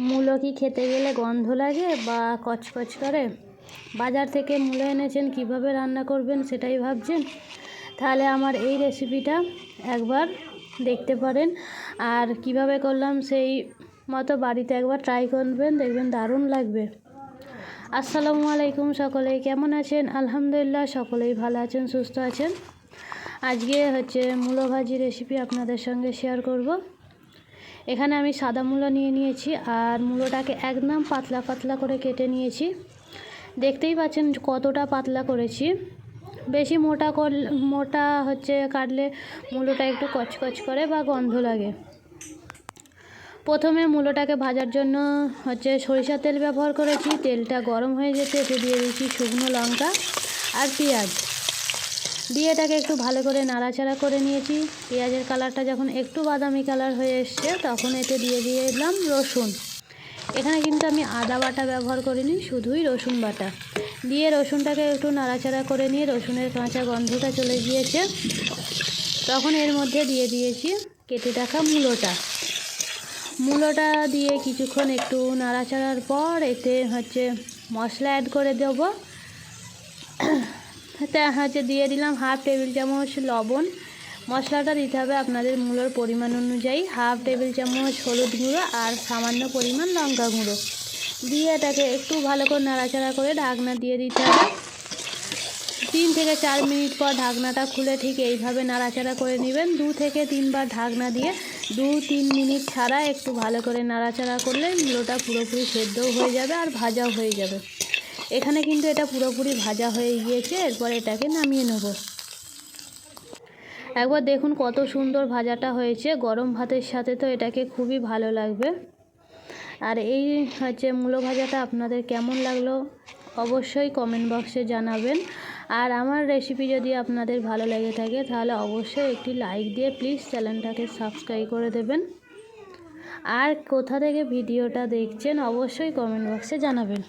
মূলো কি খেতে গেলে গন্ধ লাগে বা কচকচ করে? বাজার থেকে মূলো এনেছেন, কিভাবে রান্না করবেন সেটাই ভাবছেন? তাহলে আমার এই রেসিপিটা একবার দেখতে পারেন। আর কিভাবে করলাম সেই মতো বাড়িতে একবার ট্রাই করবেন, দেখবেন দারুণ লাগবে। আসসালামু আলাইকুম, সকলেই কেমন আছেন? আলহামদুলিল্লাহ সকলেই ভালো আছেন, সুস্থ আছেন। আজকে মূলো ভাজি রেসিপি আপনাদের সঙ্গে শেয়ার করব। এখানে আমি সাদা মূলো নিয়ে নিয়েছি আর মূলোটাকে একদম পাতলা পাতলা করে কেটে নিয়েছি। দেখতেই পাচ্ছেন কতটা পাতলা করেছি। বেশি মোটা কাটলে মূলোটা একটু কচকচ করে বা গন্ধ লাগে। প্রথমে মূলোটাকে ভাজার জন্য সরিষার তেল ব্যবহার করেছি। তেলটা গরম হয়ে যেতে এতে দিয়ে দিয়েছি শুকনো লঙ্কা আর পেঁয়াজ দিয়ে এটাকে একটু ভালো করে নাড়াচাড়া করে নিয়েছি। পেঁয়াজের কালারটা যখন একটু বাদামি কালার হয়ে এসছে তখন এতে দিয়ে দিলাম রসুন। এখানে কিন্তু আমি আদা বাটা ব্যবহার করিনি, শুধুই রসুন বাটা দিয়ে রসুনটাকে একটু নাড়াচাড়া করে নিয়ে রসুনের কাঁচা গন্ধটা চলে গিয়েছে। তখন এর মধ্যে দিয়ে দিয়েছি কেটে রাখা মূলোটা দিয়ে কিছুক্ষণ একটু নাড়াচাড়ার পর এতে মশলা অ্যাড করে দেবো। দিয়ে দিলাম 1/2 টেবিল চামচ লবণ। মশলাটা দিতে হবে আপনাদের মূলোর পরিমাণ অনুযায়ী। 1/2 টেবিল চামচ হলুদ গুঁড়ো আর সামান্য পরিমাণ লঙ্কা গুঁড়ো দিয়ে এটাকে একটু ভালো করে নাড়াচাড়া করে ঢাকনা দিয়ে দিতে হবে। 3 থেকে 4 মিনিট পর ঢাকনাটা খুলে ঠিক এইভাবে নাড়াচাড়া করে নেবেন। 2 থেকে 3 বার ঢাকনা দিয়ে 2-3 মিনিট ছাড়া একটু ভালো করে নাড়াচাড়া করলে মূলোটা পুরোপুরি সেদ্ধও হয়ে যাবে আর ভাজাও হয়ে যাবে। এখানে কিন্তু এটা পুরোপুরি ভাজা হয়ে গিয়েছে। এরপর এটাকে নামিয়ে নেব। একবার দেখুন কত সুন্দর ভাজাটা হয়েছে। গরম ভাতের সাথে তো এটাকে খুবই ভালো লাগবে। আর এই মূলো ভাজাটা আপনাদের কেমন লাগলো অবশ্যই কমেন্ট বক্সে জানাবেন। আর আমার রেসিপি যদি আপনাদের ভালো লেগে থাকে তাহলে অবশ্যই একটি লাইক দিয়ে প্লিজ চ্যানেলটাকে সাবস্ক্রাইব করে দেবেন। আর কোথা থেকে ভিডিওটা দেখছেন অবশ্যই কমেন্ট বক্সে জানাবেন।